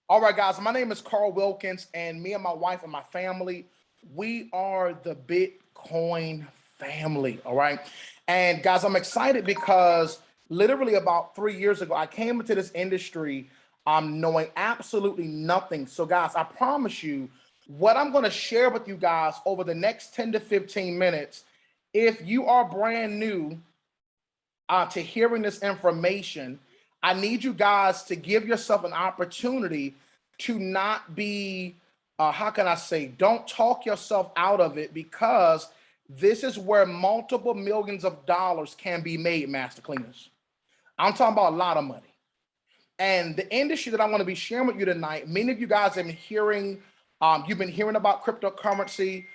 All right, guys, my name is Carl Wilkins, and me and my wife and my family, we are the Bitcoin family. All right. And guys, I'm excited because literally about 3 years ago, I came into this industry knowing absolutely nothing. So, guys, I promise you, what I'm going to share with you guys over the next 10 to 15 minutes, if you are brand new to hearing this information, I need you guys to give yourself an opportunity to not be, how can I say, don't talk yourself out of it, because this is where multiple millions of dollars can be made, master cleaners. I'm talking about a lot of money. And the industry that I want to be sharing with you tonight, many of you guys have been hearing, you've been hearing about cryptocurrency,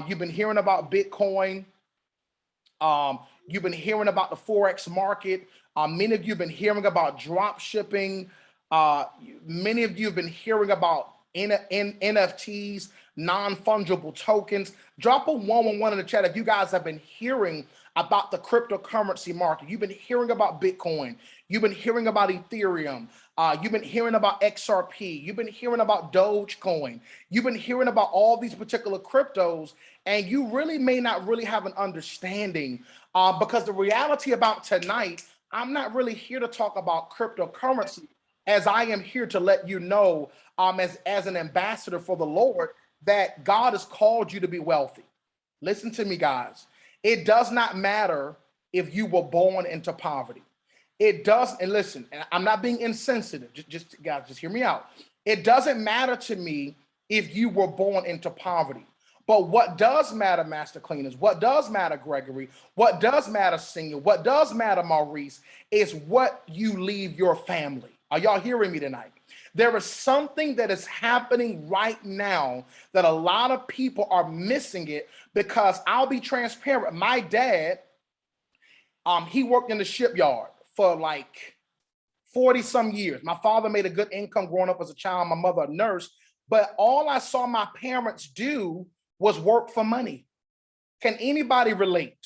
you've been hearing about Bitcoin, you've been hearing about the Forex market. Many of you have been hearing about drop shipping. Many of you have been hearing about NFTs, non-fungible tokens. Drop a 111 in the chat if you guys have been hearing about the cryptocurrency market. You've been hearing about Bitcoin. You've been hearing about Ethereum. You've been hearing about XRP. You've been hearing about Dogecoin. You've been hearing about all these particular cryptos, and you really may not really have an understanding, because the reality about tonight, I'm not really here to talk about cryptocurrency, as I am here to let you know, as an ambassador for the Lord, that God has called you to be wealthy. Listen to me, guys. It does not matter if you were born into poverty. It does, and listen, and I'm not being insensitive, just guys, just hear me out. It doesn't matter to me if you were born into poverty. But what does matter, Master Cleaners, what does matter, Gregory, what does matter, Senior, what does matter, Maurice, is what you leave your family. Are y'all hearing me tonight? There is something that is happening right now that a lot of people are missing it, because I'll be transparent. My dad, he worked in the shipyard for like 40 some years. My father made a good income growing up as a child, my mother a nurse, but all I saw my parents do was work for money. Can anybody relate?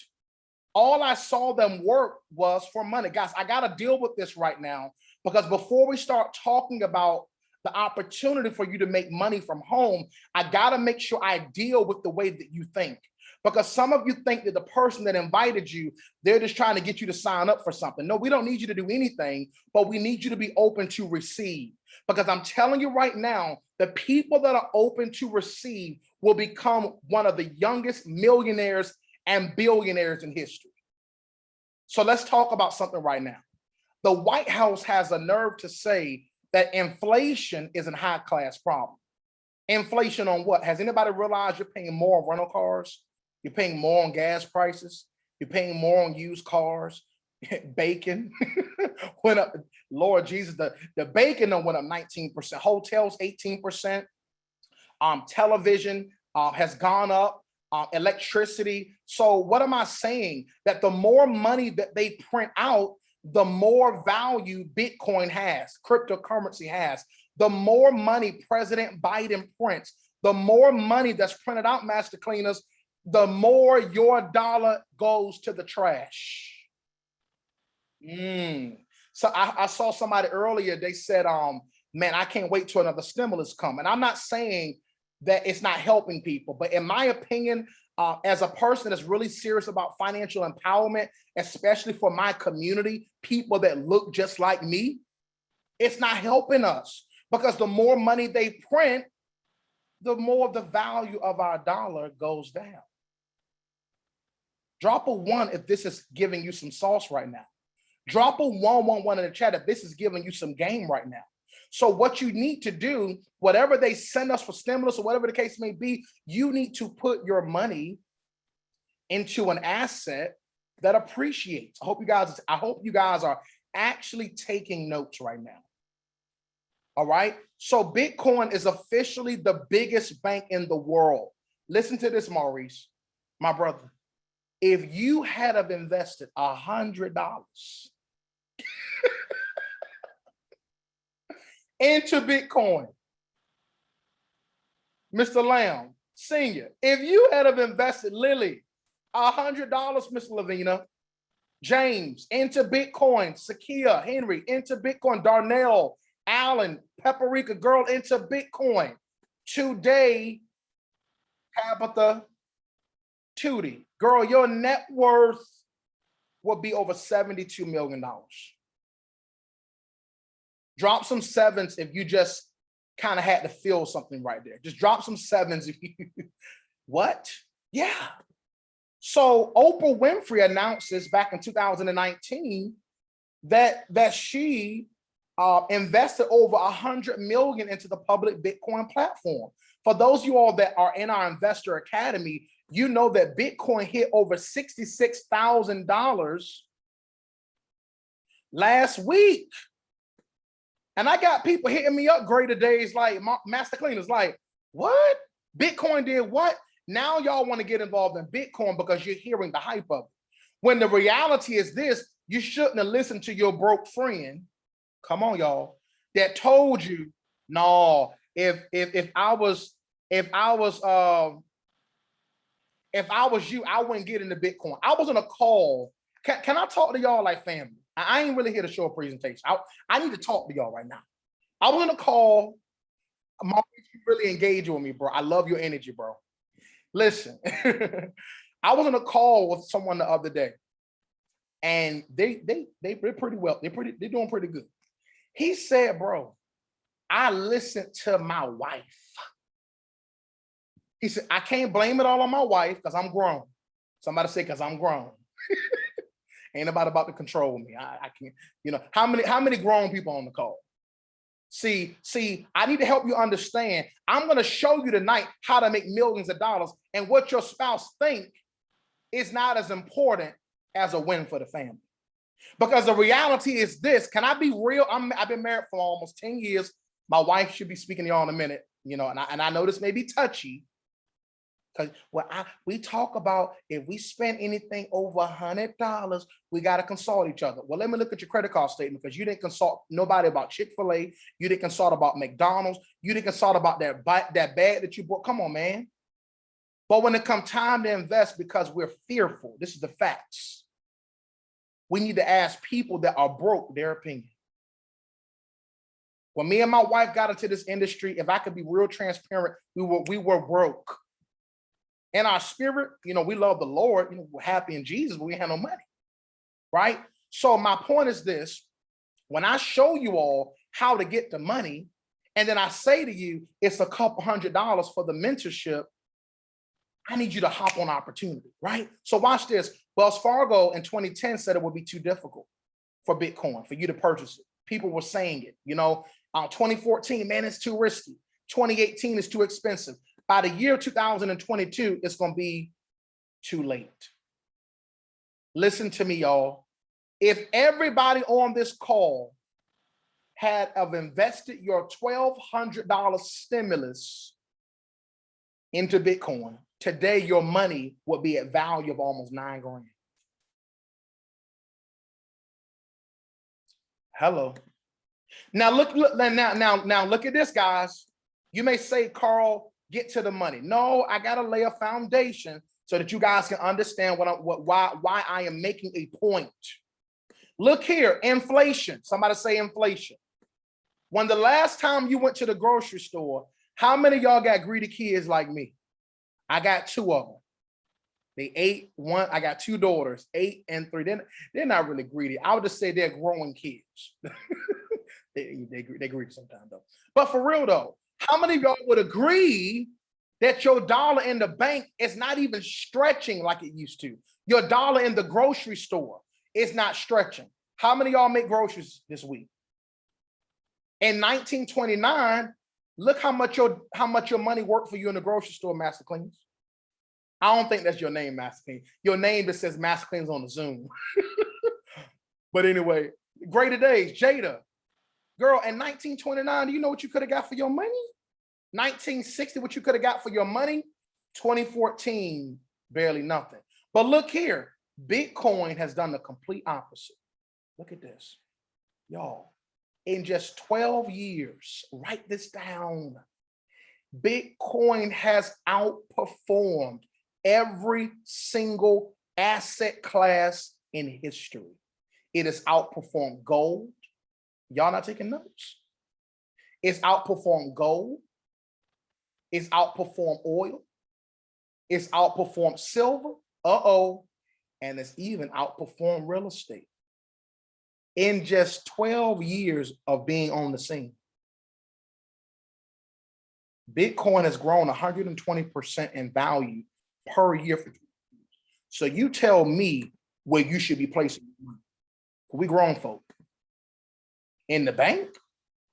All I saw them work was for money. Guys, I got to deal with this right now, because before we start talking about the opportunity for you to make money from home, I got to make sure I deal with the way that you think. Because some of you think that the person that invited you, they're just trying to get you to sign up for something. No, we don't need you to do anything, but we need you to be open to receive. Because I'm telling you right now, the people that are open to receive will become one of the youngest millionaires and billionaires in history. So let's talk about something right now. The White House has a nerve to say that inflation is a high-class problem. Inflation on what? Has anybody realized you're paying more on rental cars? You're paying more on gas prices. You're paying more on used cars. Bacon went up. Lord Jesus, the bacon went up 19%. Hotels 18%. Television has gone up. Electricity. So what am I saying? That the more money that they print out, the more value Bitcoin has, cryptocurrency has. The more money President Biden prints, the more money that's printed out, Master Cleaners, the more your dollar goes to the trash. So I saw somebody earlier, they said, man, I can't wait till another stimulus come. And I'm not saying that it's not helping people, but in my opinion, as a person that's really serious about financial empowerment, especially for my community, people that look just like me, it's not helping us, because the more money they print, the more the value of our dollar goes down. Drop a 1 if this is giving you some sauce right now. Drop a 111 in the chat if this is giving you some game right now. So what you need to do, whatever they send us for stimulus or whatever the case may be, you need to put your money into an asset that appreciates. I hope you guys are actually taking notes right now. All right. So Bitcoin is officially the biggest bank in the world. Listen to this, Maurice, my brother. If you had have invested $100 into Bitcoin, Mr. Lamb, Senior, if you had have invested, Lily, $100, Miss Lavina, James, into Bitcoin, Sakia, Henry, into Bitcoin, Darnell, Allen, Paprika girl into Bitcoin. Today, Tabitha Tootie, girl, your net worth will be over $72 million. Drop some sevens if you just kind of had to feel something right there. Just drop some sevens if you, what? Yeah. So Oprah Winfrey announces back in 2019 that she invested over 100 million into the public Bitcoin platform. For those of you all that are in our Investor Academy, you know that Bitcoin hit over $66,000 last week. And I got people hitting me up greater days like Master Cleaners, like, what? Bitcoin did what? Now y'all want to get involved in Bitcoin because you're hearing the hype of it. When the reality is this, you shouldn't have listened to your broke friend. Come on, y'all, that told you, no, if I was you, I wouldn't get into Bitcoin. I was on a call. Can I talk to y'all like family? I ain't really here to show a presentation. I need to talk to y'all right now. I was on a call. Mom, you really engage with me, bro. I love your energy, bro. Listen, I was on a call with someone the other day, and they're pretty well. They're doing pretty good. He said, bro, I listened to my wife. He said, I can't blame it all on my wife because I'm grown. Somebody say, because I'm grown. Ain't nobody about to control me. I can't, you know, how many grown people on the call? See, I need to help you understand. I'm going to show you tonight how to make millions of dollars, and what your spouse think is not as important as a win for the family. Because the reality is this, can I be real? I've been married for almost 10 years. My wife should be speaking to y'all in a minute, you know, and I know this may be touchy, because we talk about if we spend anything over $100, we got to consult each other. Well, let me look at your credit card statement, because you didn't consult nobody about Chick-fil-A. You didn't consult about McDonald's. You didn't consult about that bag that you bought. Come on, man. But when it comes time to invest, because we're fearful, this is the facts. We need to ask people that are broke their opinion. When me and my wife got into this industry, if I could be real transparent, we were broke. In our spirit, you know, we love the Lord, you know, we're happy in Jesus, but we have no money, right? So my point is this: when I show you all how to get the money, and then I say to you, it's a couple $100 for the mentorship, I need you to hop on opportunity, right? So watch this. Wells Fargo in 2010 said it would be too difficult for Bitcoin, for you to purchase it. People were saying it, you know, 2014, man, it's too risky. 2018 is too expensive. By the year 2022, it's going to be too late. Listen to me, y'all. If everybody on this call had invested your $1,200 stimulus into Bitcoin, today your money would be at value of almost $9 grand. Hello. Now look at this, guys. You may say, Carl, get to the money. No, I gotta lay a foundation so that you guys can understand why I am making a point. Look here, inflation. Somebody say inflation. When the last time you went to the grocery store, how many of y'all got greedy kids like me? I got 2 of them. They 8, 1. I got 2 daughters, 8 and 3. They're not really greedy. I would just say they're growing kids. they greedy sometimes though. But for real though, how many of y'all would agree that your dollar in the bank is not even stretching like it used to? Your dollar in the grocery store is not stretching. How many of y'all make groceries this week? In 1929, look how much your money worked for you in the grocery store, Master Cleans. I don't think that's your name, Master Clean. Your name that says Master Cleans on the Zoom. But anyway, greater days, Jada. Girl, in 1929, do you know what you could have got for your money? 1960, what you could have got for your money? 2014, barely nothing. But look here, Bitcoin has done the complete opposite. Look at this. Y'all, in just 12 years, write this down. Bitcoin has outperformed every single asset class in history. It has outperformed gold. Y'all not taking notes. It's outperformed gold. It's outperformed oil. It's outperformed silver. And it's even outperformed real estate in just 12 years of being on the scene. Bitcoin has grown 120% in value per year. So you tell me where you should be placing your money. We grown folk. In the bank?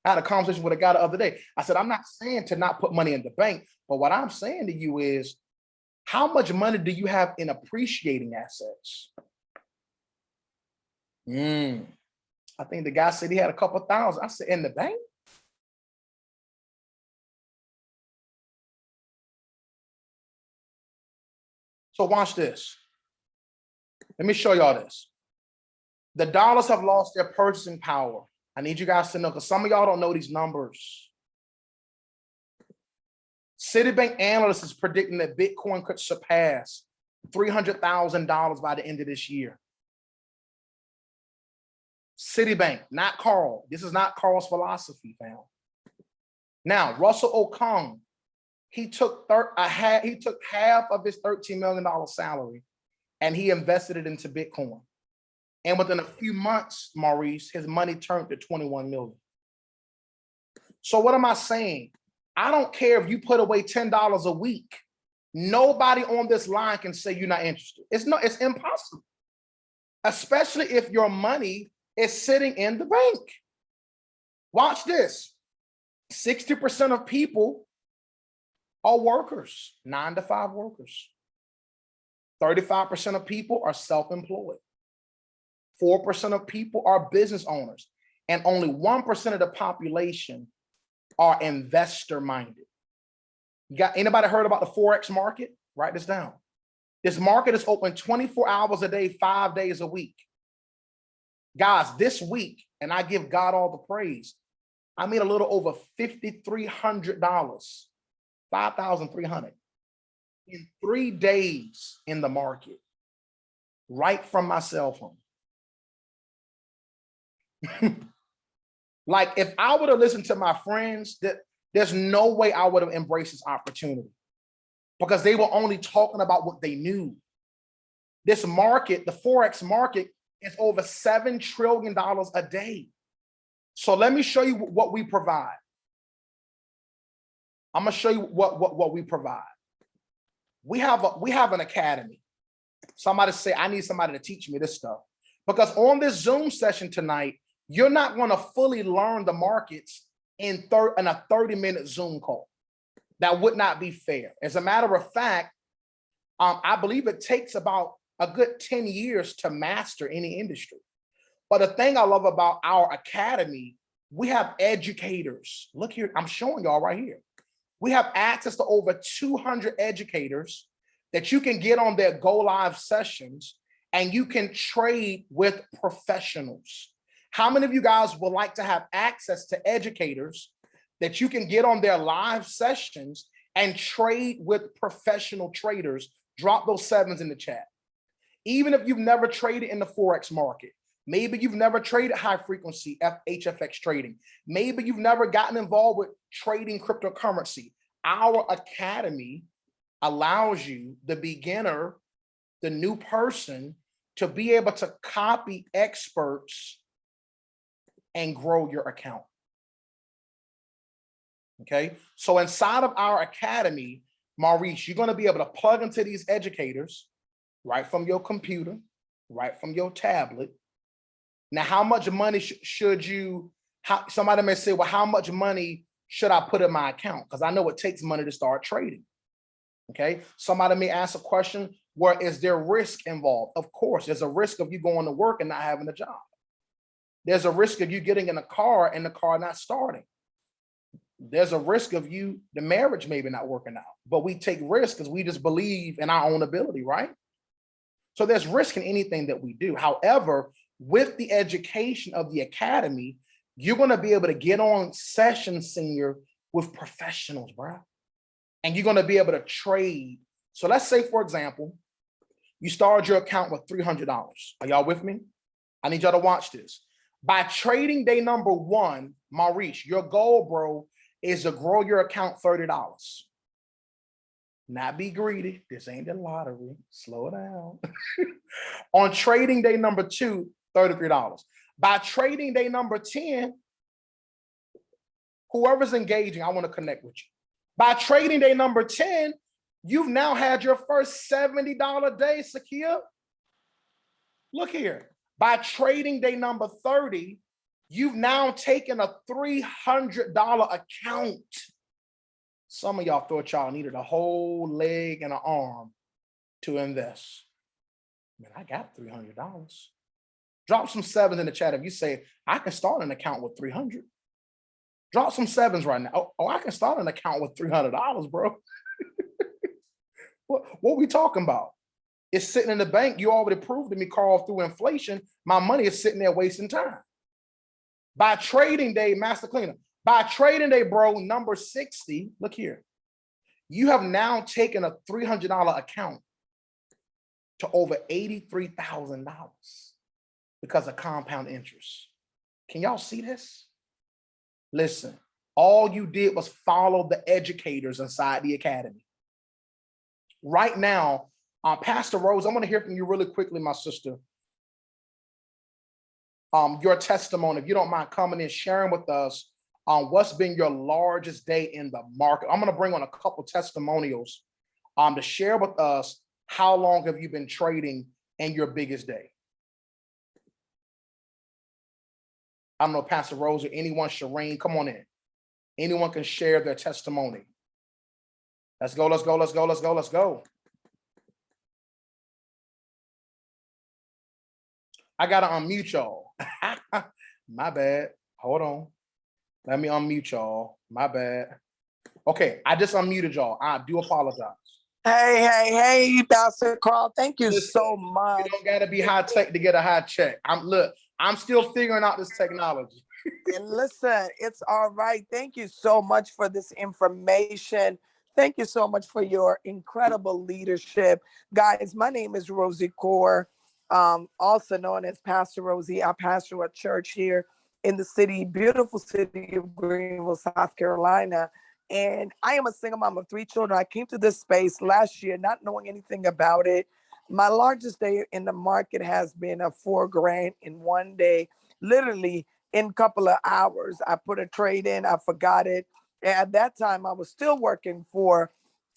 I had a conversation with a guy the other day. I said, I'm not saying to not put money in the bank, but what I'm saying to you is, how much money do you have in appreciating assets? I think the guy said he had a couple thousand. I said, in the bank? So watch this. Let me show y'all this. The dollars have lost their purchasing power. I need you guys to know, because some of y'all don't know these numbers. Citibank analysts is predicting that Bitcoin could surpass $300,000 by the end of this year. Citibank, not Carl. This is not Carl's philosophy, fam. Now, Russell Okung, he took half of his $13 million salary and he invested it into Bitcoin. And within a few months, Maurice, his money turned to 21 million. So what am I saying? I don't care if you put away $10 a week. Nobody on this line can say you're not interested. It's impossible. Especially if your money is sitting in the bank. Watch this. 60% of people are workers, 9-to-5 workers. 35% of people are self-employed. 4% of people are business owners, and only 1% of the population are investor minded. You got anybody heard about the Forex market? Write this down. This market is open 24 hours a day, 5 days a week. Guys, this week, and I give God all the praise, I made a little over $5,300, $5,300 in 3 days in the market, right from my cell phone. Like, if I would have listened to my friends, there's no way I would have embraced this opportunity, because they were only talking about what they knew. This market, the Forex market, is over $7 trillion a day. So let me show you what we provide. I'm gonna show you what we provide. We have an academy. Somebody say, I need somebody to teach me this stuff. Because on this Zoom session tonight, you're not going to fully learn the markets in a 30-minute Zoom call. That would not be fair. As a matter of fact, I believe it takes about a good 10 years to master any industry. But the thing I love about our academy, we have educators. Look here, I'm showing y'all right here. We have access to over 200 educators that you can get on their go live sessions, and you can trade with professionals. How many of you guys would like to have access to educators that you can get on their live sessions and trade with professional traders? Drop those sevens in the chat. Even if you've never traded in the Forex market, maybe you've never traded high frequency HFX trading, maybe you've never gotten involved with trading cryptocurrency, our academy allows you, the beginner, the new person, to be able to copy experts and grow your account. Okay, so inside of our academy, Maurice, you're going to be able to plug into these educators right from your computer, right from your tablet. Now, how much money should you, somebody may say, well, how much money should I put in my account? Because I know it takes money to start trading. Okay, somebody may ask a question, where is there risk involved? Of course, there's a risk of you going to work and not having a job. There's a risk of you getting in a car and the car not starting. There's a risk of the marriage maybe not working out, but we take risks because we just believe in our own ability, right? So there's risk in anything that we do. However, with the education of the academy, you're going to be able to get on session senior with professionals, bro. And you're going to be able to trade. So let's say, for example, you started your account with $300. Are y'all with me? I need y'all to watch this. By trading day number 1, Maurice, your goal, bro, is to grow your account $30. Not be greedy. This ain't the lottery. Slow down. On trading day number 2, $33. By trading day number 10, whoever's engaging, I want to connect with you. By trading day number 10, you've now had your first $70 day, Sakia. Look here. By trading day number 30, you've now taken a $300 account. Some of y'all thought y'all needed a whole leg and an arm to invest. Man, I got $300. Drop some sevens in the chat if you say, I can start an account with 300. Drop some sevens right now. Oh, I can start an account with $300, bro. What we talking about? It's sitting in the bank. You already proved to me, Carl, through inflation, my money is sitting there wasting time. By trading day, Master Cleaner, by trading day, bro, number 60, look here. You have now taken a $300 account to over $83,000 because of compound interest. Can y'all see this? Listen, all you did was follow the educators inside the academy. Right now, Pastor Rose, I want to hear from you really quickly, my sister. Your testimony, if you don't mind coming in, sharing with us what's been your largest day in the market. I'm going to bring on a couple testimonials to share with us how long have you been trading and your biggest day. I don't know, Pastor Rose or anyone, Shireen, come on in. Anyone can share their testimony. Let's go, let's go, let's go, let's go, let's go. I gotta unmute y'all. My bad. Hold on. Let me unmute y'all. My bad. Okay, I just unmuted y'all. I do apologize. Hey, Pastor Carl. Thank you so much. You don't gotta be high tech to get a high check. I'm still figuring out this technology. And listen, it's all right. Thank you so much for this information. Thank you so much for your incredible leadership. Guys, my name is Rosie Core, also known as Pastor Rosie. I pastor a church here in the city, beautiful city of Greenville, South Carolina. And I am a single mom of 3 children. I came to this space last year, not knowing anything about it. My largest day in the market has been a $4,000 in one day, literally in a couple of hours. I put a trade in, I forgot it. At that time, I was still working for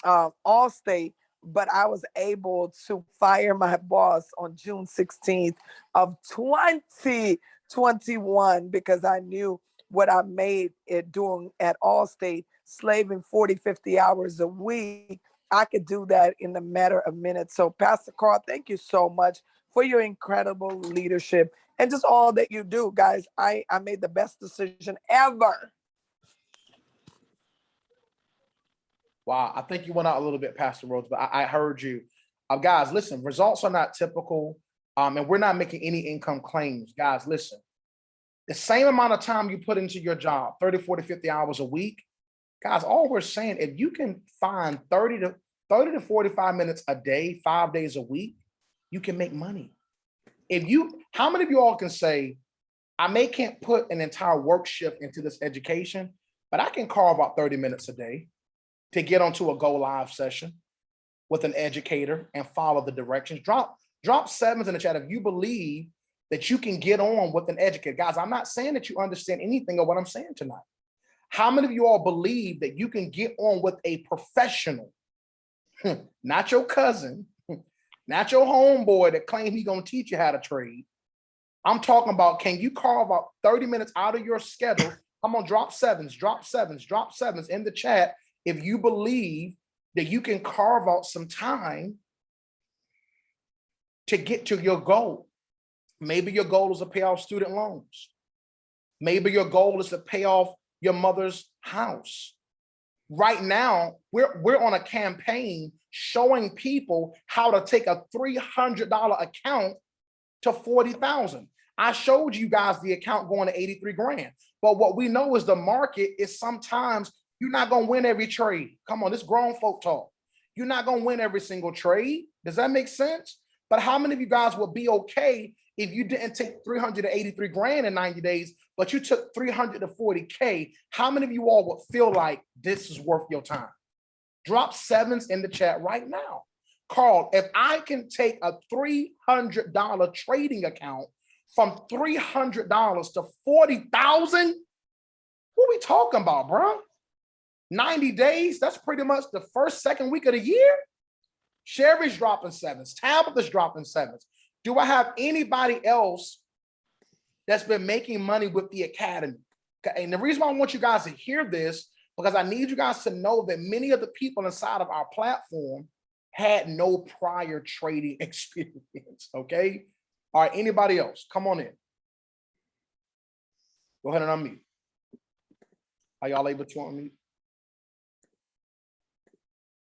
Allstate, but I was able to fire my boss on June 16th of 2021 because I knew what I made it doing at Allstate, slaving 40, 50 hours a week. I could do that in a matter of minutes. So Pastor Carl, thank you so much for your incredible leadership and just all that you do, guys. I made the best decision ever. Wow, I think you went out a little bit, Pastor Rhodes, but I heard you. Guys, listen, results are not typical, and we're not making any income claims. Guys, listen, the same amount of time you put into your job, 30, 40, 50 hours a week, guys, all we're saying, if you can find 30 to 45 minutes a day, 5 days a week, you can make money. How many of you all can say, can't put an entire work shift into this education, but I can carve out 30 minutes a day to get onto a go live session with an educator and follow the directions. Drop sevens in the chat if you believe that you can get on with an educator. Guys, I'm not saying that you understand anything of what I'm saying tonight. How many of you all believe that you can get on with a professional, not your cousin, not your homeboy that claims he's gonna teach you how to trade? I'm talking about, can you carve out 30 minutes out of your schedule? Come on, drop sevens in the chat if you believe that you can carve out some time to get to your goal. Maybe your goal is to pay off student loans. Maybe your goal is to pay off your mother's house. Right now, we're on a campaign showing people how to take a $300 account to $40,000. I showed you guys the account going to 83 grand. But what we know is the market is sometimes you're not going to win every trade. Come on, this grown folk talk. You're not going to win every single trade. Does that make sense? But how many of you guys will be okay if you didn't take 383 grand in 90 days, but you took 340K, how many of you all would feel like this is worth your time? Drop sevens in the chat right now. Carl, if I can take a $300 trading account from $300 to $40,000, what we talking about, bro? 90 days, that's pretty much the first, second week of the year. Sherry's dropping sevens. Tabitha's dropping sevens. Do I have anybody else that's been making money with the academy? And the reason why I want you guys to hear this, because I need you guys to know that many of the people inside of our platform had no prior trading experience, okay? All right, anybody else? Come on in. Go ahead and unmute. Are y'all able to unmute?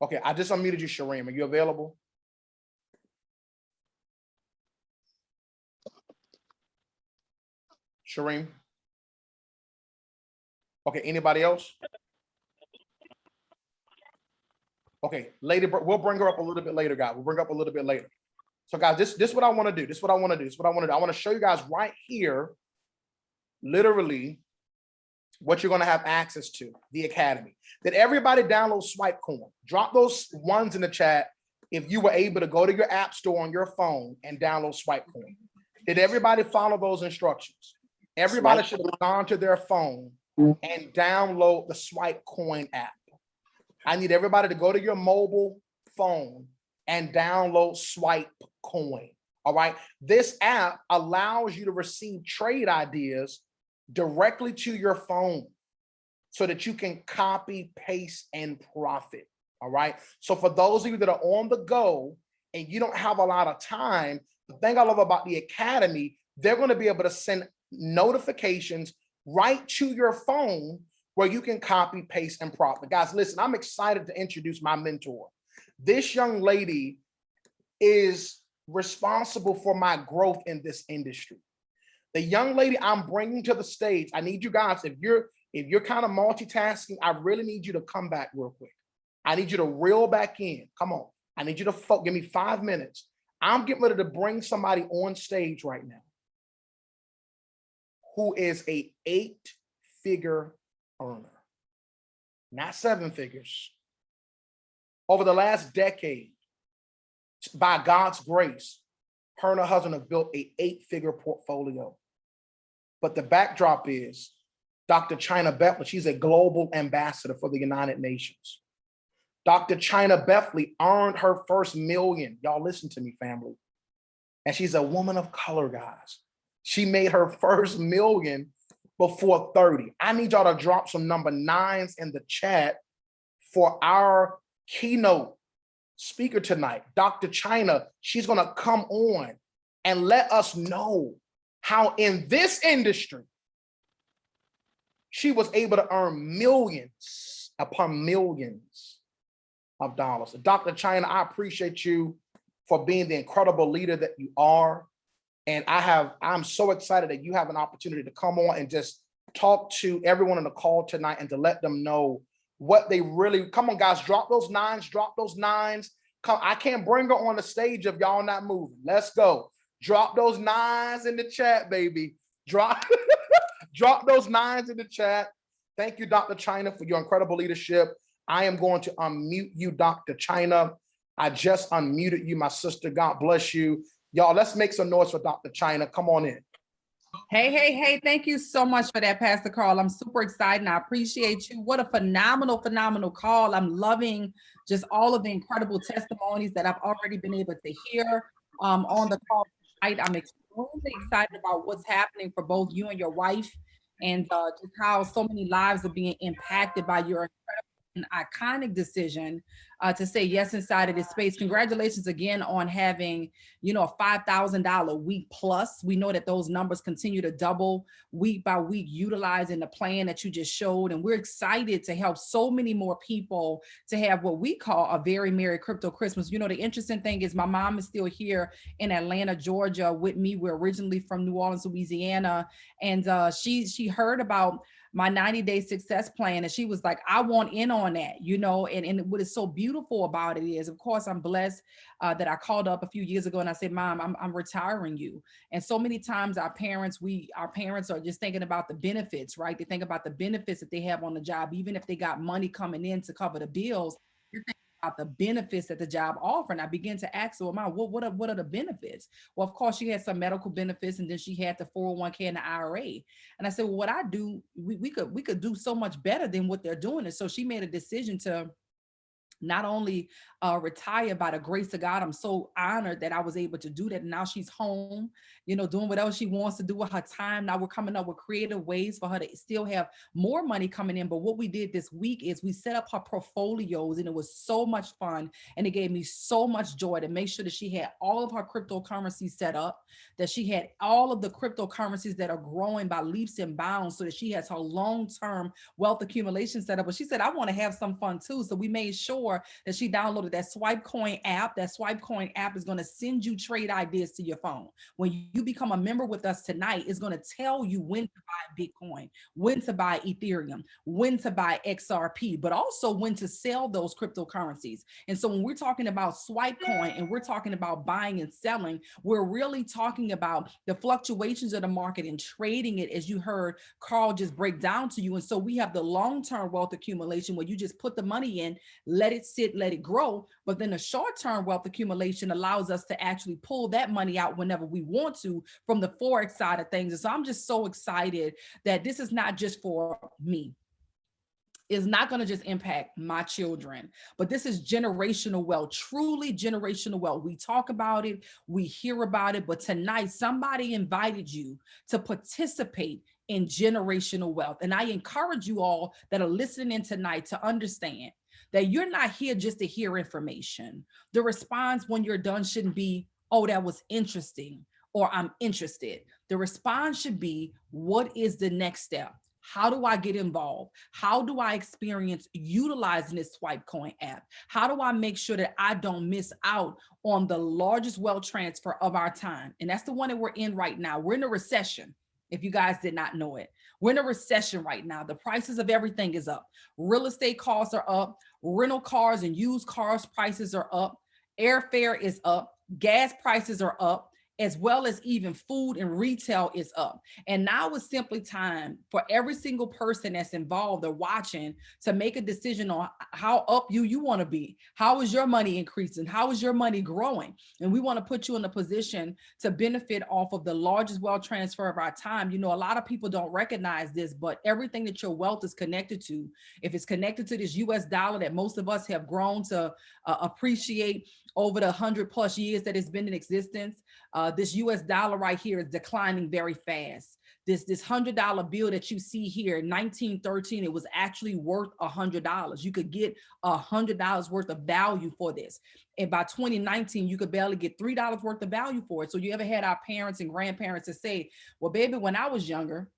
Okay, I just unmuted you, Shareem. Are you available? Shareem? Okay, anybody else? Okay, later, we'll bring her up a little bit later, guys. We'll bring her up a little bit later. So, guys, this is what I want to do. This is what I want to do. This is what I want to do. I want to show you guys right here, literally, what you're going to have access to, the academy. Did everybody download Swipe Coin? Drop those ones in the chat if you were able to go to your app store on your phone and download Swipe Coin. Did everybody follow those instructions? Everybody should have gone to their phone and download the Swipe Coin app. I need everybody to go to your mobile phone and download Swipe Coin. All right. This app allows you to receive trade ideas directly to your phone so that you can copy, paste, and profit. All right. So for those of you that are on the go and you don't have a lot of time, the thing I love about the academy, they're going to be able to send notifications right to your phone where you can copy, paste, and profit. Guys, listen, I'm excited to introduce my mentor. This young lady is responsible for my growth in this industry. The young lady I'm bringing to the stage, I need you guys, if you're kind of multitasking, I really need you to come back real quick. I need you to reel back in. Come on. I need you to give me 5 minutes. I'm getting ready to bring somebody on stage right now who is a 8-figure earner, not 7 figures. Over the last decade, by God's grace, her and her husband have built a 8-figure portfolio. But the backdrop is Dr. China Bentley. She's a global ambassador for the United Nations. Dr. China Bentley earned her first million. Y'all listen to me, family. And she's a woman of color, guys. She made her first million before 30. I need y'all to drop some number 9s in the chat for our keynote speaker tonight, Dr. China. She's going to come on and let us know how in this industry she was able to earn millions upon millions of dollars. Dr. China, I appreciate you for being the incredible leader that you are. And I'm so excited that you have an opportunity to come on and just talk to everyone on the call tonight and to let them know what they really, come on guys, drop those 9s, drop those 9s. Come, I can't bring her on the stage if y'all not moving. Let's go. Drop those 9s in the chat, baby. Drop those 9s in the chat. Thank you, Dr. China, for your incredible leadership. I am going to unmute you, Dr. China. I just unmuted you, my sister. God bless you. Y'all, let's make some noise for Dr. China. Come on in. Hey, thank you so much for that, Pastor Carl. I'm super excited and I appreciate you. What a phenomenal call. I'm loving just all of the incredible testimonies that I've already been able to hear on the call tonight. I'm extremely excited about what's happening for both you and your wife and just how so many lives are being impacted by your incredible and iconic decision to say yes inside of this space. Congratulations again on having, a $5,000 week plus. We know that those numbers continue to double week by week, utilizing the plan that you just showed. And we're excited to help so many more people to have what we call a very Merry Crypto Christmas. The interesting thing is my mom is still here in Atlanta, Georgia with me. We're originally from New Orleans, Louisiana. And she heard about my 90-day success plan. And she was like, I want in on that, you know, and what is so beautiful about it is, of course, I'm blessed that I called up a few years ago and I said, Mom, I'm retiring you. And so many times our parents are just thinking about the benefits, right? They think about the benefits that they have on the job, even if they got money coming in to cover the bills. You're thinking about the benefits that the job offer. And I began to ask her, Mom, what are the benefits? Well, of course, she had some medical benefits, and then she had the 401k and the IRA. And I said, well, what I do, we could do so much better than what they're doing. And so she made a decision to not only retire by the grace of God. I'm so honored that I was able to do that. And now she's home, you know, doing whatever she wants to do with her time. Now we're coming up with creative ways for her to still have more money coming in. But what we did this week is we set up her portfolios, and it was so much fun. And it gave me so much joy to make sure that she had all of her cryptocurrencies set up, that she had all of the cryptocurrencies that are growing by leaps and bounds, so that she has her long-term wealth accumulation set up. But she said, I want to have some fun too. So we made sure that she downloaded that Swipe Coin app. That Swipe Coin app is going to send you trade ideas to your phone. When you become a member with us tonight, it's going to tell you when to buy Bitcoin, when to buy Ethereum, when to buy XRP, but also when to sell those cryptocurrencies. And so when we're talking about Swipe Coin and we're talking about buying and selling, we're really talking about the fluctuations of the market and trading it, as you heard Carl just break down to you. And so we have the long-term wealth accumulation where you just put the money in, let it sit, let it grow. But then the short-term wealth accumulation allows us to actually pull that money out whenever we want to from the Forex side of things. And so I'm just so excited that this is not just for me. It's not going to just impact my children, but this is generational wealth, truly generational wealth. We talk about it, we hear about it, but tonight somebody invited you to participate in generational wealth. And I encourage you all that are listening in tonight to understand that you're not here just to hear information. The response when you're done shouldn't be, oh, that was interesting, or I'm interested. The response should be, what is the next step? How do I get involved? How do I experience utilizing this Swipe Coin app? How do I make sure that I don't miss out on the largest wealth transfer of our time? And that's the one that we're in right now. We're in a recession. If you guys did not know it, we're in a recession right now. The prices of everything is up. Real estate costs are up. Rental cars and used cars prices are up. Airfare is up. Gas prices are up, as well as even food and retail is up. And now it's simply time for every single person that's involved or watching to make a decision on how up you want to be. How is your money increasing? How is your money growing? And we want to put you in a position to benefit off of the largest wealth transfer of our time. You know, a lot of people don't recognize this, but everything that your wealth is connected to, if it's connected to this US dollar that most of us have grown to appreciate over the 100+ years that it's been in existence, this US dollar right here is declining very fast. This $100 bill that you see here in 1913, it was actually worth $100. You could get $100 worth of value for this. And by 2019, you could barely get $3 worth of value for it. So you ever had our parents and grandparents to say, well, baby, when I was younger,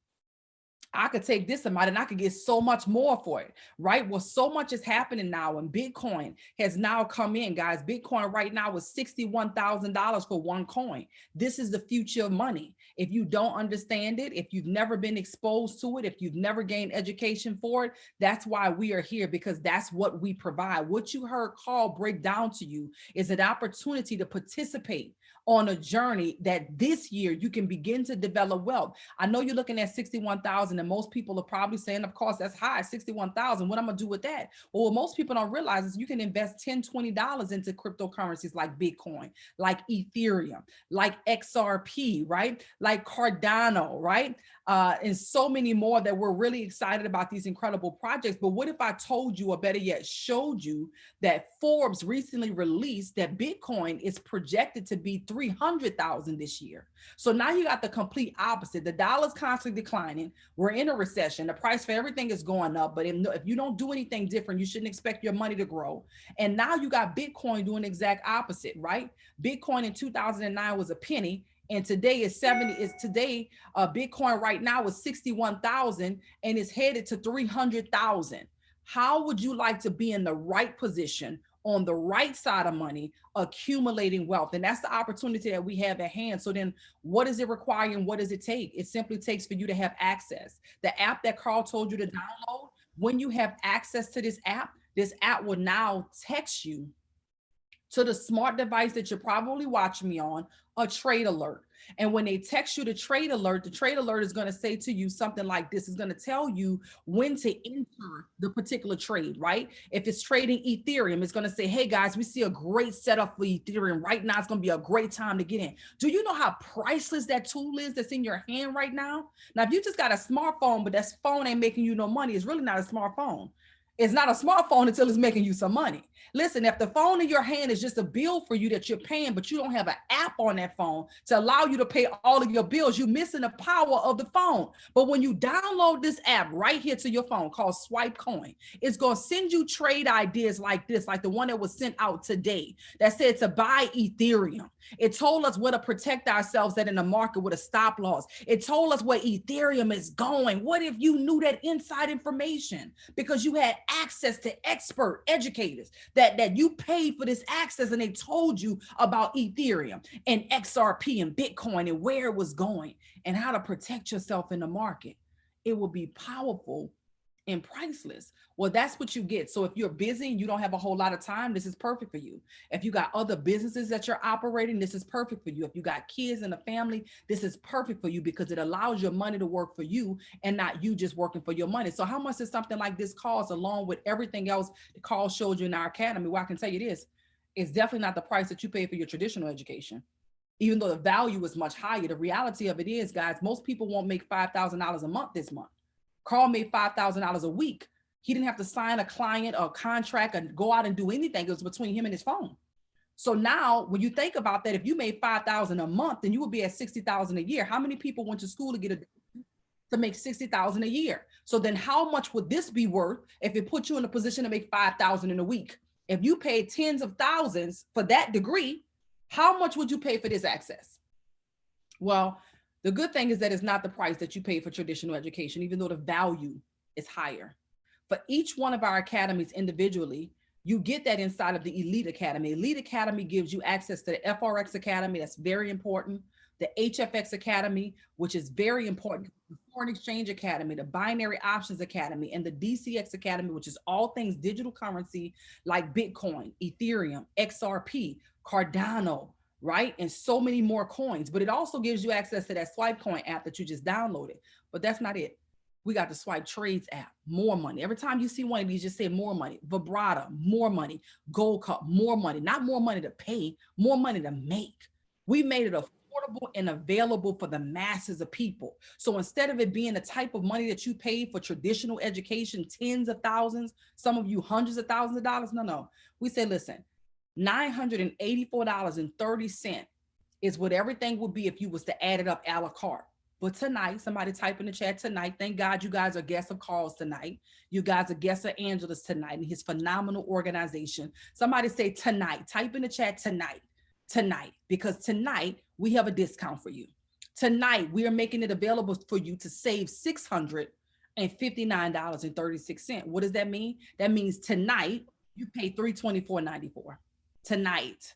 I could take this amount and I could get so much more for it, right? Well, so much is happening now, and Bitcoin has now come in, guys. Bitcoin right now is $61,000 for one coin. This is the future of money. If you don't understand it, if you've never been exposed to it, if you've never gained education for it, that's why we are here, because that's what we provide. What you heard Carl break down to you is an opportunity to participate on a journey that this year you can begin to develop wealth. I know you're looking at 61,000 and most people are probably saying, of course, that's high, 61,000. What am I gonna do with that? Well, what most people don't realize is you can invest $10, $20 into cryptocurrencies like Bitcoin, like Ethereum, like XRP, right? Like Cardano, right? And so many more that we're really excited about these incredible projects. But what if I told you, or better yet, showed you that Forbes recently released that Bitcoin is projected to be 300,000 this year? So now you got the complete opposite. The dollar's constantly declining. We're in a recession. The price for everything is going up. But if you don't do anything different, you shouldn't expect your money to grow. And now you got Bitcoin doing the exact opposite, right? Bitcoin in 2009 was a penny. And today is 70. Bitcoin right now is 61,000 and is headed to 300,000. How would you like to be in the right position on the right side of money, accumulating wealth. And that's the opportunity that we have at hand. So then what does it require and what does it take? It simply takes for you to have access. The app that Carl told you to download, when you have access to this app will now text you to the smart device that you're probably watching me on, a trade alert. And when they text you the trade alert is going to say to you something like this. It's going to tell you when to enter the particular trade, right? If it's trading Ethereum, it's going to say, hey guys, we see a great setup for Ethereum. Right now, it's going to be a great time to get in. Do you know how priceless that tool is that's in your hand right now? Now, if you just got a smartphone, but that phone ain't making you no money, it's really not a smartphone. It's not a smartphone until it's making you some money. Listen, if the phone in your hand is just a bill for you that you're paying, but you don't have an app on that phone to allow you to pay all of your bills, you're missing the power of the phone. But when you download this app right here to your phone called Swipe Coin, it's going to send you trade ideas like this, like the one that was sent out today that said to buy Ethereum. It told us where to protect ourselves at in the market with a stop loss. It told us where Ethereum is going. What if you knew that inside information because you had access to expert educators that you paid for this access and they told you about Ethereum and XRP and Bitcoin and where it was going and how to protect yourself in the market? It will be powerful and priceless. Well, that's what you get. So if you're busy and you don't have a whole lot of time, this is perfect for you. If you got other businesses that you're operating, this is perfect for you. If you got kids and a family, this is perfect for you because it allows your money to work for you and not you just working for your money. So how much does something like this cost along with everything else that Carl showed you in our academy? Well, I can tell you this, it's definitely not the price that you pay for your traditional education. Even though the value is much higher, the reality of it is, guys, most people won't make $5,000 a month this month. Carl made $5,000 a week. He didn't have to sign a client or a contract and go out and do anything. It was between him and his phone. So now when you think about that, if you made $5,000 a month, then you would be at $60,000 a year. How many people went to school to make $60,000 a year? So then how much would this be worth if it put you in a position to make $5,000 in a week? If you paid tens of thousands for that degree, how much would you pay for this access? Well, the good thing is that it's not the price that you pay for traditional education, even though the value is higher. For each one of our academies individually, you get that inside of the Elite Academy. Elite Academy gives you access to the FRX Academy. That's very important. The HFX Academy, which is very important. The Foreign Exchange Academy, the Binary Options Academy, and the DCX Academy, which is all things digital currency like Bitcoin, Ethereum, XRP, Cardano, right? And so many more coins, but it also gives you access to that Swipe Coin app that you just downloaded. But that's not it. We got the Swipe Trades app, more money. Every time you see one of these, just say more money. Vibrata, more money. Gold Cup, more money. Not more money to pay, more money to make. We made it affordable and available for the masses of people. So instead of it being the type of money that you pay for traditional education, tens of thousands, some of you hundreds of thousands of dollars, no. We say, listen, $984.30 is what everything would be if you was to add it up a la carte. But tonight, somebody type in the chat tonight. Thank God you guys are guests of Carl's tonight. You guys are guests of Angela's tonight and his phenomenal organization. Somebody say tonight, type in the chat tonight, because tonight we have a discount for you. Tonight, we are making it available for you to save $659.36. What does that mean? That means tonight you pay $324.94. Tonight,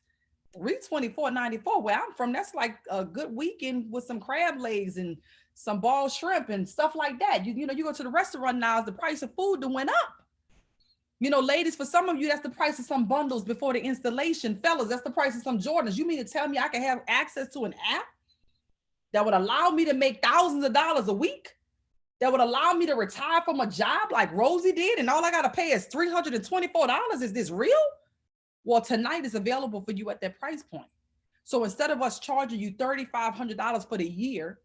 $324.94. Where I'm from, that's like a good weekend with some crab legs and some ball shrimp and stuff like that. You know, you go to the restaurant now, the price of food that went up. You know, ladies, for some of you, that's the price of some bundles before the installation. Fellas, that's the price of some Jordans. You mean to tell me I can have access to an app that would allow me to make thousands of dollars a week? That would allow me to retire from a job like Rosie did, and all I got to pay is $324? Is this real? Well, tonight is available for you at that price point. So instead of us charging you $3,500 for the year,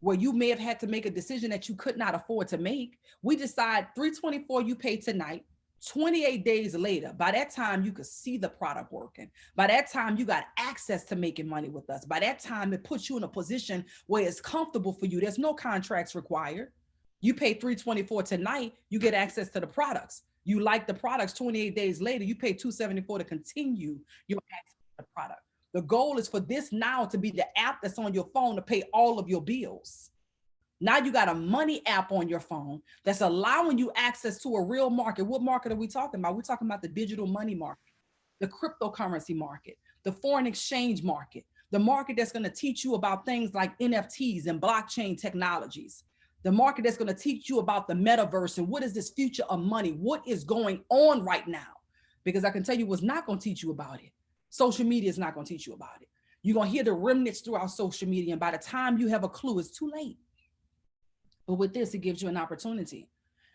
where you may have had to make a decision that you could not afford to make, we decide $324 you pay tonight. 28 days later, by that time, you could see the product working. By that time, you got access to making money with us. By that time, it puts you in a position where it's comfortable for you. There's no contracts required. You pay $324 tonight, you get access to the products. You like the products, 28 days later, you pay $274 to continue your access to the product. The goal is for this now to be the app that's on your phone to pay all of your bills. Now you got a money app on your phone that's allowing you access to a real market. What market are we talking about? We're talking about the digital money market. the cryptocurrency market, the foreign exchange market, the market that's going to teach you about things like NFTs and blockchain technologies, the market that's going to teach you about the metaverse and what is this future of money, what is going on right now. Because I can tell you what's not going to teach you about it. Social media is not going to teach you about it. You're going to hear the remnants throughout social media, and by the time you have a clue, it's too late. But with this, it gives you an opportunity.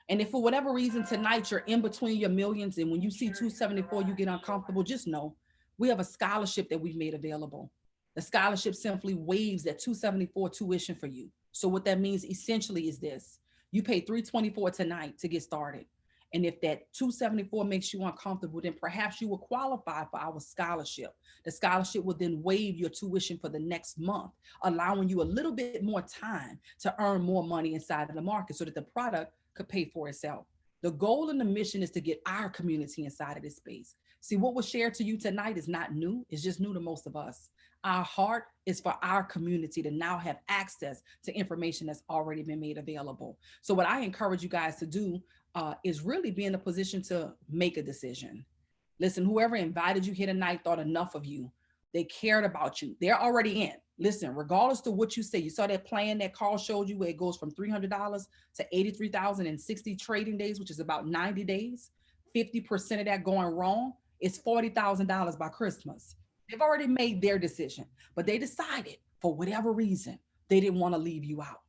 And if for whatever reason tonight you're in between your millions, and when you see 274, you get uncomfortable, just know we have a scholarship that we've made available. The scholarship simply waives that 274 tuition for you. So what that means essentially is this: you pay $324 tonight to get started. And if that 274 makes you uncomfortable, then perhaps you will qualify for our scholarship. The scholarship will then waive your tuition for the next month, allowing you a little bit more time to earn more money inside of the market so that the product could pay for itself. The goal and the mission is to get our community inside of this space. See, what was shared to you tonight is not new. It's just new to most of us. Our heart is for our community to now have access to information that's already been made available. So what I encourage you guys to do is really be in a position to make a decision. Listen, whoever invited you here tonight thought enough of you. They cared about you. They're already in. Listen, regardless to what you say, you saw that plan that Carl showed you where it goes from $300 to $83,060 trading days, which is about 90 days. 50% of that going wrong is $40,000 by Christmas. They've already made their decision, but they decided for whatever reason, they didn't want to leave you out.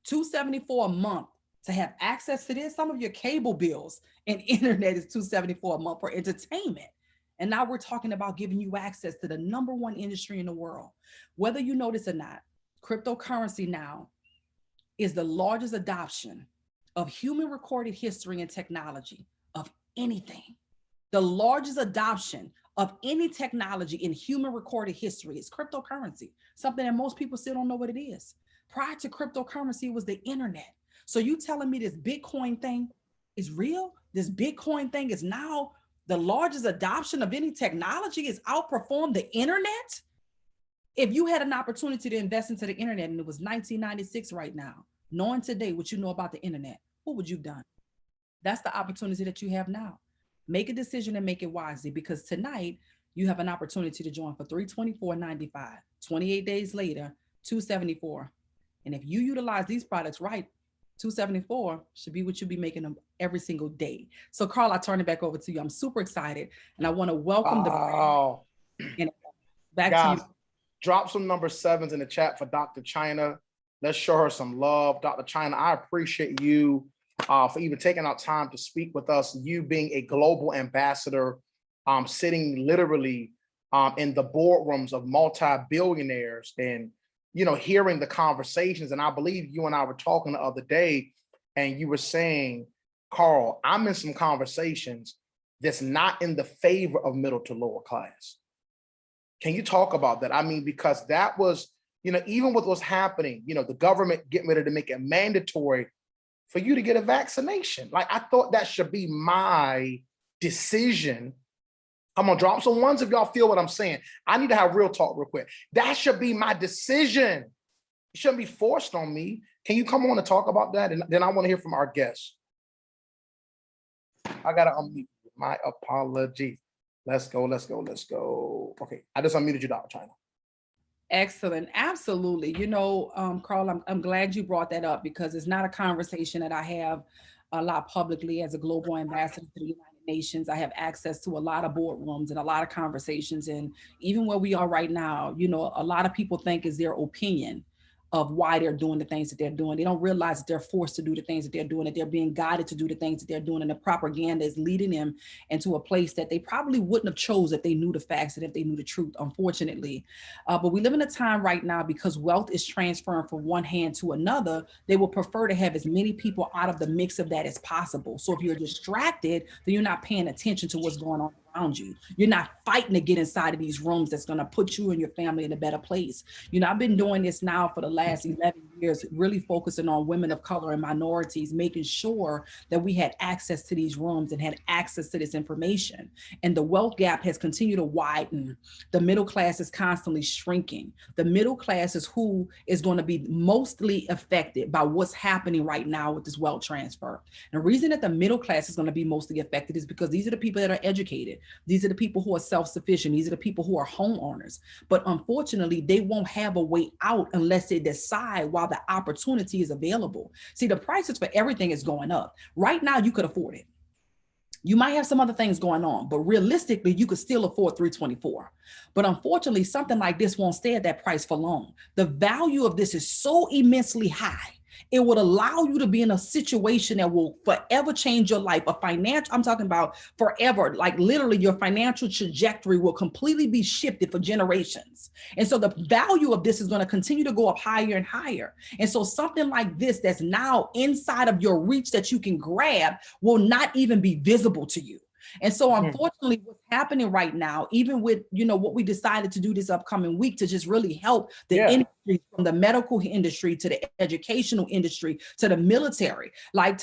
$274 a month to have access to this. Some of your cable bills and internet is $274 a month for entertainment. And now we're talking about giving you access to the #1 industry in the world. Whether you know this or not, cryptocurrency now is the largest adoption of human recorded history and technology of anything. The largest adoption of any technology in human recorded history is cryptocurrency, something that most people still don't know what it is. Prior to cryptocurrency, it was the internet. So you telling me this Bitcoin thing is real? This Bitcoin thing is now the largest adoption of any technology, is outperformed the internet? If you had an opportunity to invest into the internet and it was 1996 right now, knowing today what you know about the internet, what would you have done? That's the opportunity that you have now. Make a decision and make it wisely, because tonight you have an opportunity to join for $324.95. 28 days later, $274. And if you utilize these products right, $274 should be what you'll be making them every single day. So Carl, I turn it back over to you. I'm super excited, and I want to welcome and back Guys, to you. Drop some number 7s in the chat for Dr. China. Let's show her some love. Dr. China, I appreciate you for even taking out time to speak with us. You being a global ambassador, sitting literally in the boardrooms of multi-billionaires, and hearing the conversations. And I believe you and I were talking the other day, and you were saying, Carl, I'm in some conversations that's not in the favor of middle to lower class. Can you talk about that? I mean, because that was, even with what's happening, the government getting ready to make it mandatory for you to get a vaccination. Like, I thought that should be my decision. I'm gonna drop some ones if y'all feel what I'm saying. I need to have real talk real quick. That should be my decision. It shouldn't be forced on me. Can you come on and talk about that? And then I want to hear from our guests. I gotta unmute. My apologies. Let's go. Okay, I just unmuted you, Dr. China. Excellent. Absolutely. Carl, I'm glad you brought that up, because it's not a conversation that I have a lot publicly. As a global ambassador to the United Nations, I have access to a lot of boardrooms and a lot of conversations. And even where we are right now, a lot of people think is their opinion of why they're doing the things that they're doing. They don't realize that they're forced to do the things that they're doing, that they're being guided to do the things that they're doing. And the propaganda is leading them into a place that they probably wouldn't have chose if they knew the facts and if they knew the truth, unfortunately. But we live in a time right now, because wealth is transferring from one hand to another, they will prefer to have as many people out of the mix of that as possible. So if you're distracted, then you're not paying attention to what's going on around you. You're not fighting to get inside of these rooms that's going to put you and your family in a better place. I've been doing this now for the last 11 years, really focusing on women of color and minorities, making sure that we had access to these rooms and had access to this information. And the wealth gap has continued to widen. The middle class is constantly shrinking. The middle class is who is going to be mostly affected by what's happening right now with this wealth transfer. And the reason that the middle class is going to be mostly affected is because these are the people that are educated. These are the people who are self-sufficient. These are the people who are homeowners. But unfortunately, they won't have a way out unless they decide while the opportunity is available. See, the prices for everything is going up. Right now, you could afford it. You might have some other things going on, but realistically, you could still afford 324. But unfortunately, something like this won't stay at that price for long. The value of this is so immensely high. It would allow you to be in a situation that will forever change your life. I'm talking about forever, like literally your financial trajectory will completely be shifted for generations. And so the value of this is going to continue to go up higher and higher. And so something like this that's now inside of your reach that you can grab will not even be visible to you. And so unfortunately, what's happening right now, even with, what we decided to do this upcoming week to just really help the industry, from the medical industry to the educational industry to the military, like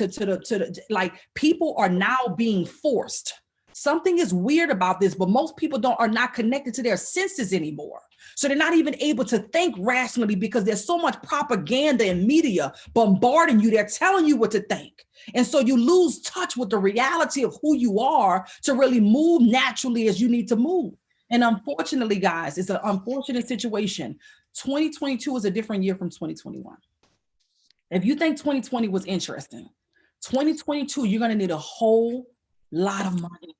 like people are now being forced. Something is weird about this, but most people are not connected to their senses anymore. So they're not even able to think rationally because there's so much propaganda and media bombarding you. They're telling you what to think. And so you lose touch with the reality of who you are to really move naturally as you need to move. And unfortunately, guys, it's an unfortunate situation. 2022 is a different year from 2021. If you think 2020 was interesting, 2022, you're going to need a whole lot of money.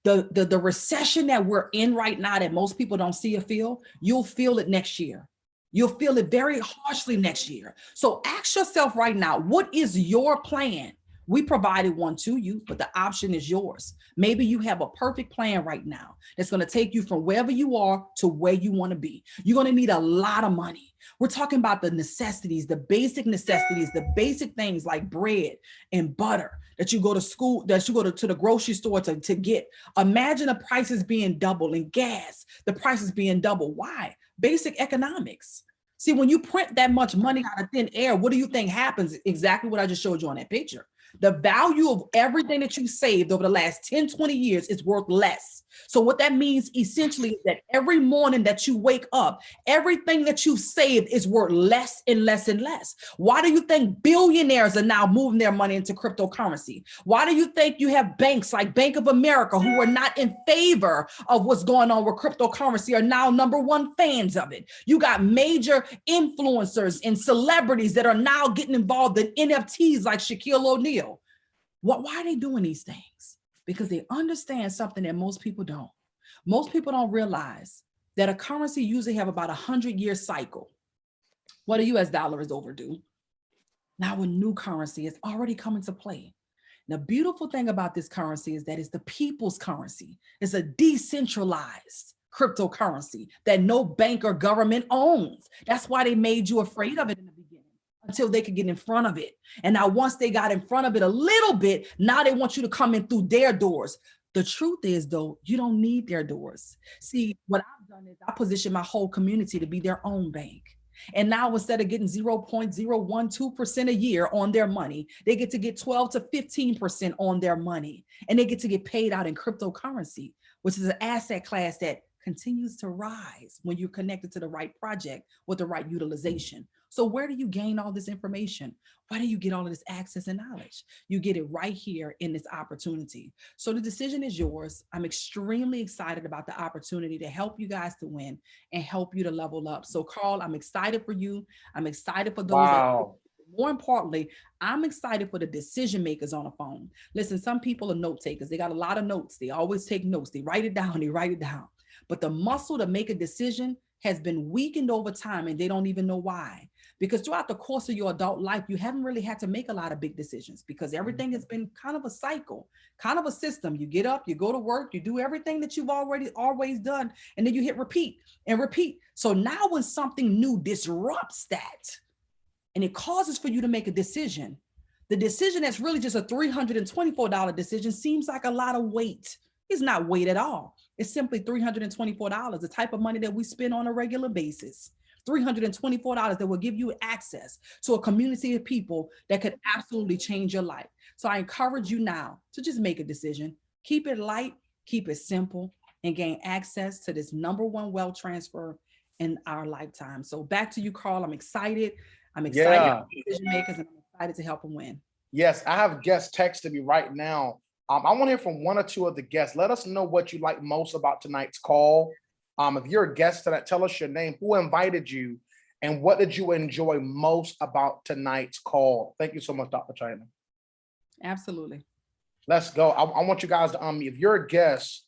The recession that we're in right now that most people don't see or feel, you'll feel it next year. You'll feel it very harshly next year. So ask yourself right now, what is your plan? We provided one to you, but the option is yours. Maybe you have a perfect plan right now that's going to take you from wherever you are to where you want to be. You're going to need a lot of money. We're talking about the necessities, the basic necessities, the basic things like bread and butter that you go to school, that you go to the grocery store to get. Imagine the prices being double, and gas, the prices being double. Why? Basic economics. See, when you print that much money out of thin air, what do you think happens? Exactly what I just showed you on that picture. The value of everything that you saved over the last 10, 20 years is worth less. So what that means essentially is that every morning that you wake up, everything that you've saved is worth less and less and less. Why do you think billionaires are now moving their money into cryptocurrency? Why do you think you have banks like Bank of America, who are not in favor of what's going on with cryptocurrency, are now #1 fans of it? You got major influencers and celebrities that are now getting involved in NFTs like Shaquille O'Neal. Why are they doing these things? Because they understand something that most people don't. Most people don't realize that a currency usually have about 100-year cycle. Well, the US dollar is overdue. Now a new currency is already coming to play. The beautiful thing about this currency is that it's the people's currency. It's a decentralized cryptocurrency that no bank or government owns. That's why they made you afraid of it in the beginning, until they could get in front of it. And now once they got in front of it a little bit, now they want you to come in through their doors. The truth is, though, you don't need their doors. See, what I've done is I position my whole community to be their own bank. And now instead of getting 0.012% a year on their money, they get to get 12 to 15% on their money. And they get to get paid out in cryptocurrency, which is an asset class that continues to rise when you're connected to the right project with the right utilization. So where do you gain all this information? Why do you get all of this access and knowledge? You get it right here in this opportunity. So the decision is yours. I'm extremely excited about the opportunity to help you guys to win and help you to level up. So Carl, I'm excited for you. I'm excited for those Wow. more importantly, I'm excited for the decision makers on the phone. Listen, some people are note takers. They got a lot of notes. They always take notes. They write it down. They write it down. But the muscle to make a decision has been weakened over time, and they don't even know why. Because throughout the course of your adult life, you haven't really had to make a lot of big decisions because everything has been kind of a cycle, kind of a system. You get up, you go to work, you do everything that you've always done, and then you hit repeat and repeat. So now when something new disrupts that, and it causes for you to make a decision, the decision that's really just a $324 decision seems like a lot of weight. It's not weight at all. It's simply $324, the type of money that we spend on a regular basis. $324 that will give you access to a community of people that could absolutely change your life. So I encourage you now to just make a decision. Keep it light, keep it simple, and gain access to this #1 wealth transfer in our lifetime. So back to you, Carl. I'm excited. I'm excited for decision makers, and I'm excited to help them win. Yes, I have guests texting me right now. I want to hear from one or two of the guests. Let us know what you like most about tonight's call. If you're a guest tonight, tell us your name, who invited you, and what did you enjoy most about tonight's call? Thank you so much, Dr. China. Absolutely. Let's go. I want you guys to unmute. If you're a guest,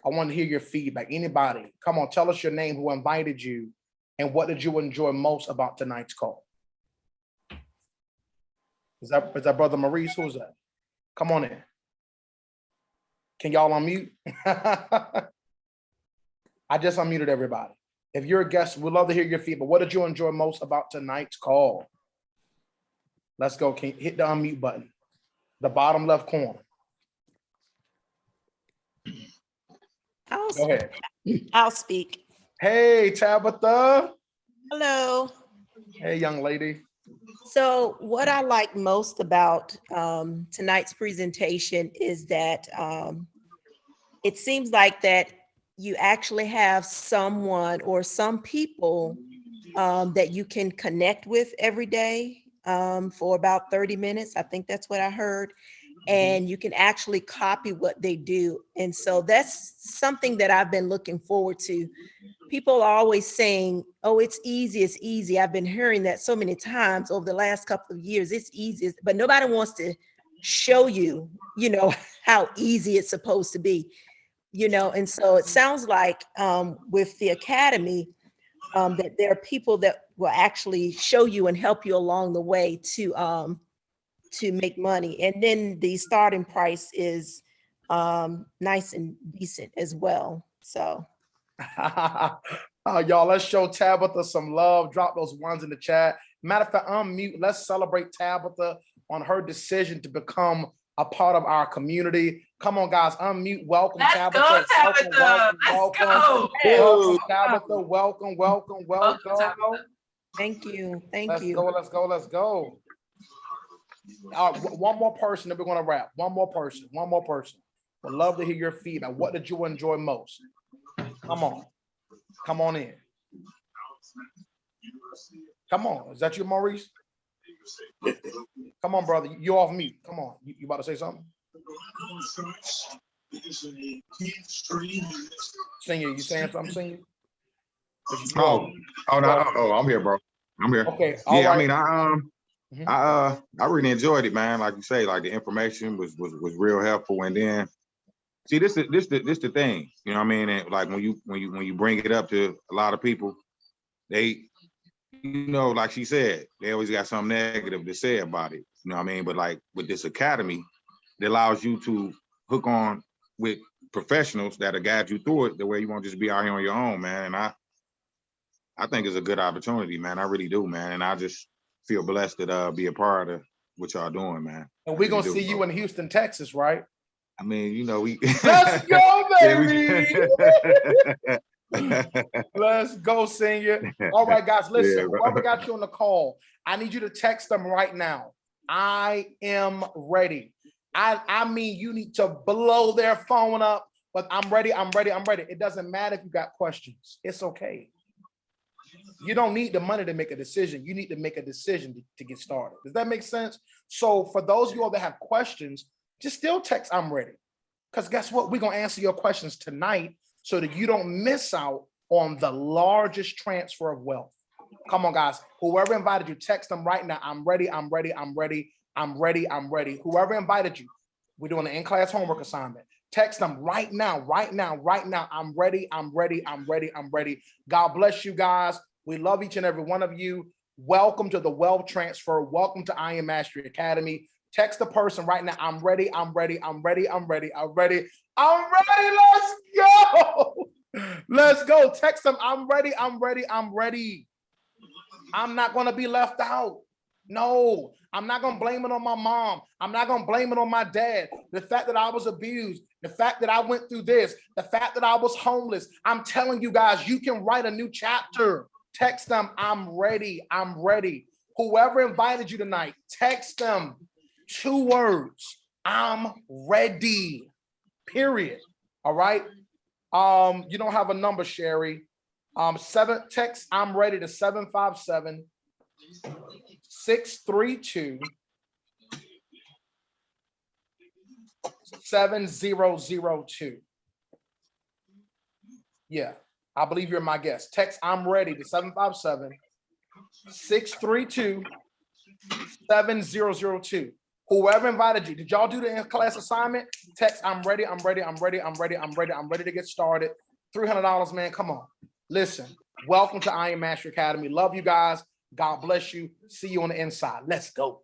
I want to hear your feedback. Anybody, come on, tell us your name, who invited you, and what did you enjoy most about tonight's call? Is that Brother Maurice? Who's that? Come on in. Can y'all unmute? I just unmuted everybody. If you're a guest, we'd love to hear your feedback. What did you enjoy most about tonight's call? Let's go. Can you hit the unmute button? The bottom left corner. Go ahead. I'll speak. Hey, Tabitha. Hello. Hey, young lady. So what I like most about tonight's presentation is that it seems like that you actually have someone or some people that you can connect with every day for about 30 minutes. I think that's what I heard. And you can actually copy what they do. And so that's something that I've been looking forward to. People are always saying, oh, it's easy, it's easy. I've been hearing that so many times over the last couple of years. It's easy, but nobody wants to show you, how easy it's supposed to be, and so it sounds like with the Academy, that there are people that will actually show you and help you along the way to make money. And then the starting price is nice and decent as well. So y'all, let's show Tabitha some love. Drop those ones in the chat. Matter of fact, unmute. Let's celebrate Tabitha on her decision to become a part of our community. Come on, guys, unmute. Welcome, Let's Tabitha. go, Tabitha. Welcome. Welcome, Tabitha. Welcome. Tabitha. thank you. Let's go. All right, one more person, then we're going to wrap. One more person. Would love to hear your feedback. What did you enjoy most? Come on in. Come on. Is that you, Maurice? Come on, brother. You off mute. Come on. You about to say something? Senior, you saying something, Senior? No. I'm here, bro. I'm here. Okay. Yeah, right. I really enjoyed it, man. Like you say, like the information was real helpful. And then see, this the thing, you know what I mean? And like when you bring it up to a lot of people, they, like she said, they always got something negative to say about it. You know what I mean? But like with this Academy, it allows you to hook on with professionals that'll guide you through it the way you won't just be out here on your own, man. And I think it's a good opportunity, man. I really do, man. And I just feel blessed to be a part of what y'all doing, man. And we're gonna see you in Houston, Texas, right? I mean, we let's go, baby. Let's go, Senior. All right, guys, listen. Whoever got you on the call, I need you to text them right now. I am ready. I mean, you need to blow their phone up, but I'm ready. It doesn't matter if you got questions. It's okay. You don't need the money to make a decision. You need to make a decision to get started. Does that make sense? So for those of you all that have questions, just still text I'm ready. Because guess what? We're going to answer your questions tonight so that you don't miss out on the largest transfer of wealth. Come on, guys. Whoever invited you, text them right now. I'm ready. Whoever invited you, we're doing an in-class homework assignment. Text them right now. I'm ready. God bless you guys. We love each and every one of you. Welcome to the Wealth Transfer. Welcome to I Am Mastery Academy. Text the person right now. I'm ready. Let's go. Text them. I'm ready. I'm not going to be left out. No, I'm not going to blame it on my mom. I'm not going to blame it on my dad. The fact that I was abused, the fact that I went through this, the fact that I was homeless. I'm telling you guys, you can write a new chapter. Text them, I'm ready, I'm ready. Whoever invited you tonight, text them 2 words, I'm ready, period. All right. You don't have a number, Sherry. Text I'm ready to 757-632-7002. Yeah, I believe you're my guest. Text I'm ready to 757-632-7002. Whoever invited you, did y'all do the in-class assignment? Text I'm ready, I'm ready, I'm ready, I'm ready, I'm ready, I'm ready to get started. $300, man, come on. Listen, welcome to Iron Master Academy. Love you guys. God bless you. See you on the inside. Let's go.